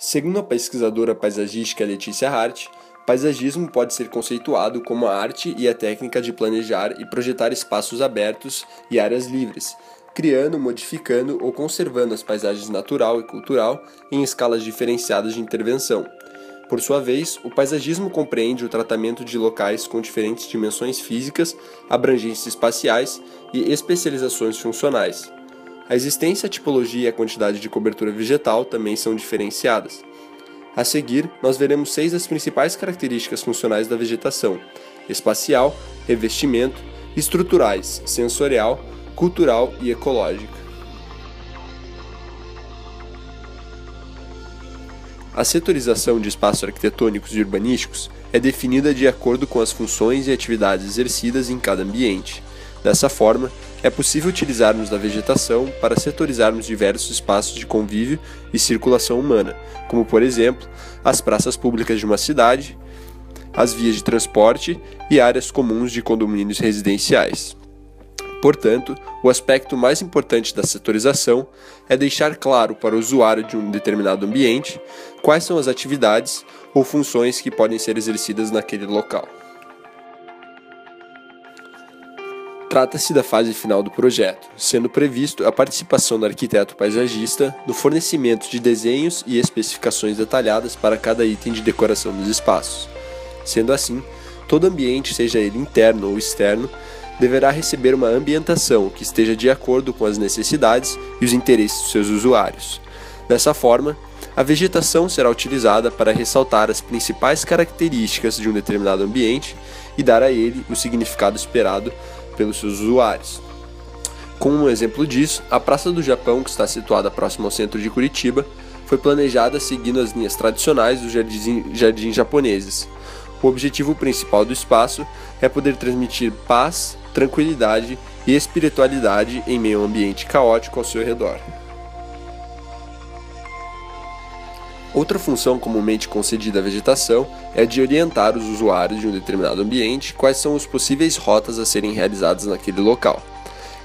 Segundo a pesquisadora paisagística Letícia Hart, paisagismo pode ser conceituado como a arte e a técnica de planejar e projetar espaços abertos e áreas livres, criando, modificando ou conservando as paisagens natural e cultural em escalas diferenciadas de intervenção. Por sua vez, o paisagismo compreende o tratamento de locais com diferentes dimensões físicas, abrangências espaciais e especializações funcionais. A existência, a tipologia e a quantidade de cobertura vegetal também são diferenciadas. A seguir, nós veremos 6 das principais características funcionais da vegetação: espacial, revestimento, estruturais, sensorial, cultural e ecológica. A setorização de espaços arquitetônicos e urbanísticos é definida de acordo com as funções e atividades exercidas em cada ambiente. Dessa forma, é possível utilizarmos da vegetação para setorizarmos diversos espaços de convívio e circulação humana, como, por exemplo, as praças públicas de uma cidade, as vias de transporte e áreas comuns de condomínios residenciais. Portanto, o aspecto mais importante da setorização é deixar claro para o usuário de um determinado ambiente quais são as atividades ou funções que podem ser exercidas naquele local. Trata-se da fase final do projeto, sendo previsto a participação do arquiteto paisagista no fornecimento de desenhos e especificações detalhadas para cada item de decoração dos espaços. Sendo assim, todo ambiente, seja ele interno ou externo, deverá receber uma ambientação que esteja de acordo com as necessidades e os interesses dos seus usuários. Dessa forma, a vegetação será utilizada para ressaltar as principais características de um determinado ambiente e dar a ele o significado esperado pelos seus usuários. Como um exemplo disso, a Praça do Japão, que está situada próximo ao centro de Curitiba, foi planejada seguindo as linhas tradicionais dos jardins japoneses. O objetivo principal do espaço é poder transmitir paz, tranquilidade e espiritualidade em meio a um ambiente caótico ao seu redor. Outra função comumente concedida à vegetação é a de orientar os usuários de um determinado ambiente quais são as possíveis rotas a serem realizadas naquele local.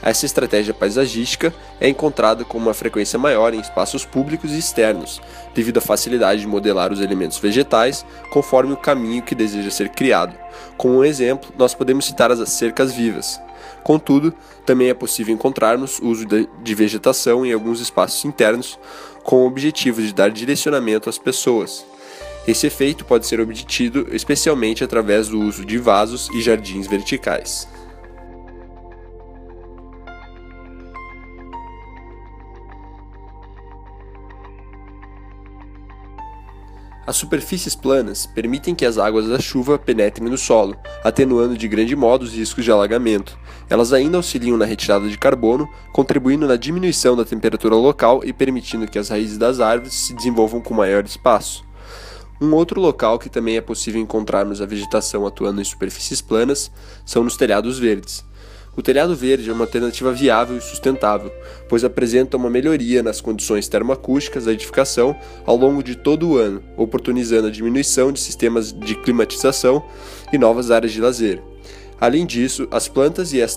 Essa estratégia paisagística é encontrada com uma frequência maior em espaços públicos e externos, devido à facilidade de modelar os elementos vegetais conforme o caminho que deseja ser criado. Como um exemplo, nós podemos citar as cercas vivas. Contudo, também é possível encontrarmos o uso de vegetação em alguns espaços internos, com o objetivo de dar direcionamento às pessoas. Esse efeito pode ser obtido especialmente através do uso de vasos e jardins verticais. As superfícies planas permitem que as águas da chuva penetrem no solo, atenuando de grande modo os riscos de alagamento. Elas ainda auxiliam na retirada de carbono, contribuindo na diminuição da temperatura local e permitindo que as raízes das árvores se desenvolvam com maior espaço. Um outro local que também é possível encontrarmos a vegetação atuando em superfícies planas são nos telhados verdes. O telhado verde é uma alternativa viável e sustentável, pois apresenta uma melhoria nas condições termoacústicas da edificação ao longo de todo o ano, oportunizando a diminuição de sistemas de climatização e novas áreas de lazer. Além disso, as plantas e a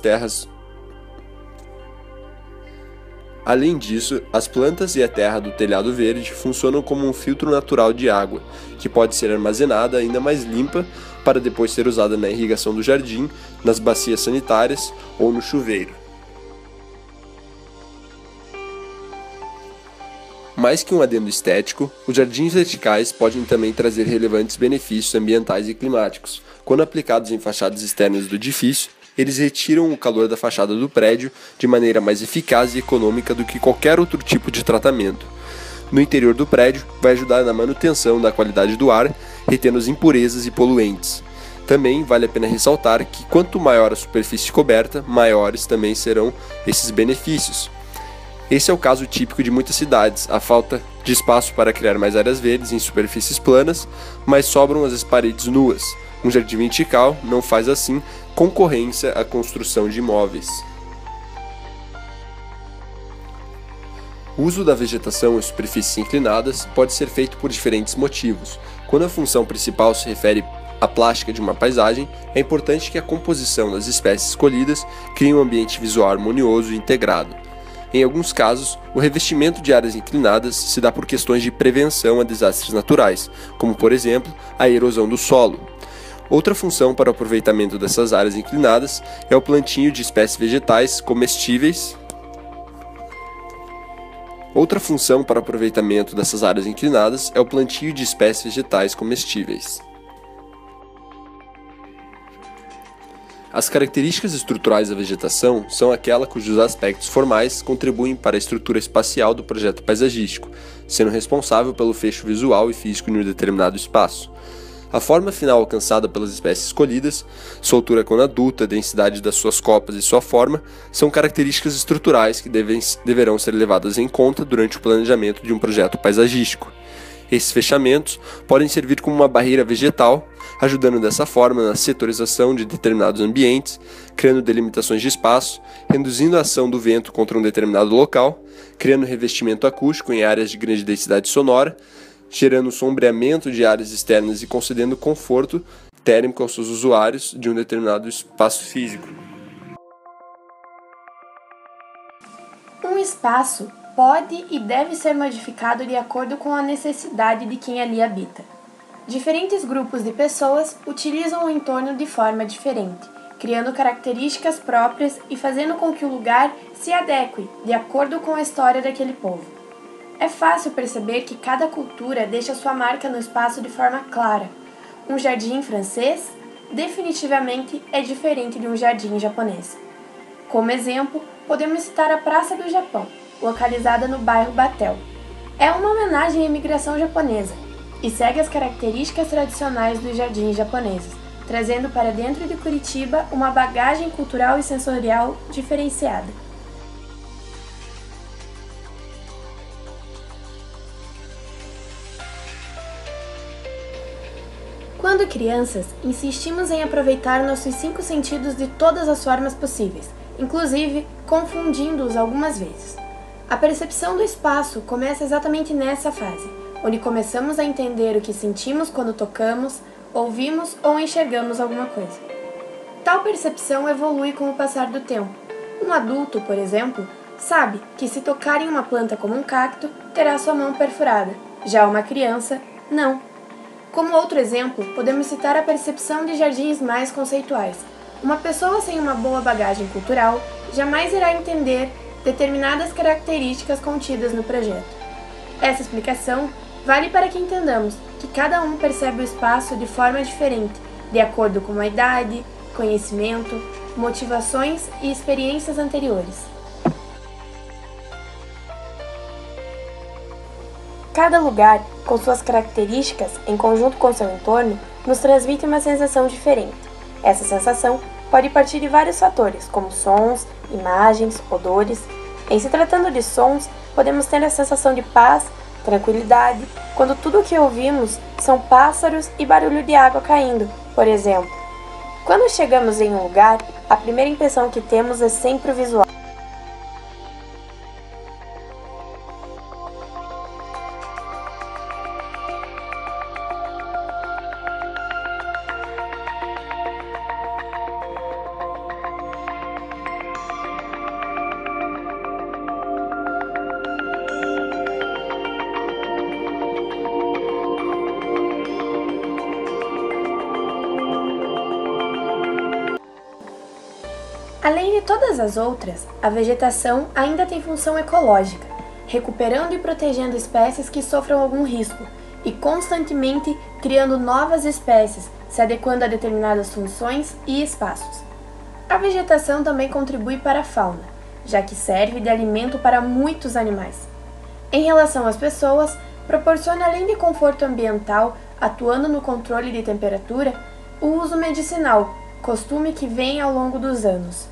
terra do telhado verde funcionam como um filtro natural de água, que pode ser armazenada ainda mais limpa para depois ser usada na irrigação do jardim, nas bacias sanitárias ou no chuveiro. Mais que um adendo estético, os jardins verticais podem também trazer relevantes benefícios ambientais e climáticos. Quando aplicados em fachadas externas do edifício, eles retiram o calor da fachada do prédio de maneira mais eficaz e econômica do que qualquer outro tipo de tratamento. No interior do prédio, vai ajudar na manutenção da qualidade do ar, retendo as impurezas e poluentes. Também vale a pena ressaltar que quanto maior a superfície coberta, maiores também serão esses benefícios. Esse é o caso típico de muitas cidades, a falta de espaço para criar mais áreas verdes em superfícies planas, mas sobram as paredes nuas. Um jardim vertical não faz assim concorrência à construção de imóveis. O uso da vegetação em superfícies inclinadas pode ser feito por diferentes motivos. Quando a função principal se refere à plástica de uma paisagem, é importante que a composição das espécies escolhidas crie um ambiente visual harmonioso e integrado. Em alguns casos, o revestimento de áreas inclinadas se dá por questões de prevenção a desastres naturais, como por exemplo a erosão do solo. Outra função para o aproveitamento dessas áreas inclinadas é o plantio de espécies vegetais comestíveis. As características estruturais da vegetação são aquelas cujos aspectos formais contribuem para a estrutura espacial do projeto paisagístico, sendo responsável pelo fecho visual e físico em um determinado espaço. A forma final alcançada pelas espécies escolhidas, sua altura quando adulta, a densidade das suas copas e sua forma, são características estruturais que deverão ser levadas em conta durante o planejamento de um projeto paisagístico. Esses fechamentos podem servir como uma barreira vegetal, ajudando dessa forma na setorização de determinados ambientes, criando delimitações de espaço, reduzindo a ação do vento contra um determinado local, criando revestimento acústico em áreas de grande densidade sonora, gerando sombreamento de áreas externas e concedendo conforto térmico aos seus usuários de um determinado espaço físico. Um espaço pode e deve ser modificado de acordo com a necessidade de quem ali habita. Diferentes grupos de pessoas utilizam o entorno de forma diferente, criando características próprias e fazendo com que o lugar se adeque de acordo com a história daquele povo. É fácil perceber que cada cultura deixa sua marca no espaço de forma clara. Um jardim francês definitivamente é diferente de um jardim japonês. Como exemplo, podemos citar a Praça do Japão, localizada no bairro Batel. É uma homenagem à imigração japonesa e segue as características tradicionais dos jardins japoneses, trazendo para dentro de Curitiba uma bagagem cultural e sensorial diferenciada. Quando crianças, insistimos em aproveitar nossos 5 sentidos de todas as formas possíveis, inclusive confundindo-os algumas vezes. A percepção do espaço começa exatamente nessa fase, onde começamos a entender o que sentimos quando tocamos, ouvimos ou enxergamos alguma coisa. Tal percepção evolui com o passar do tempo. Um adulto, por exemplo, sabe que se tocar em uma planta como um cacto, terá sua mão perfurada. Já uma criança, não. Como outro exemplo, podemos citar a percepção de jardins mais conceituais. Uma pessoa sem uma boa bagagem cultural jamais irá entender determinadas características contidas no projeto. Essa explicação vale para que entendamos que cada um percebe o espaço de forma diferente, de acordo com a idade, conhecimento, motivações e experiências anteriores. Cada lugar, com suas características, em conjunto com seu entorno, nos transmite uma sensação diferente. Essa sensação pode partir de vários fatores, como sons, imagens, odores. Em se tratando de sons, podemos ter a sensação de paz, tranquilidade, quando tudo o que ouvimos são pássaros e barulho de água caindo, por exemplo. Quando chegamos em um lugar, a primeira impressão que temos é sempre o visual. Além de todas as outras, a vegetação ainda tem função ecológica, recuperando e protegendo espécies que sofram algum risco e constantemente criando novas espécies, se adequando a determinadas funções e espaços. A vegetação também contribui para a fauna, já que serve de alimento para muitos animais. Em relação às pessoas, proporciona além de conforto ambiental, atuando no controle de temperatura, o uso medicinal, costume que vem ao longo dos anos.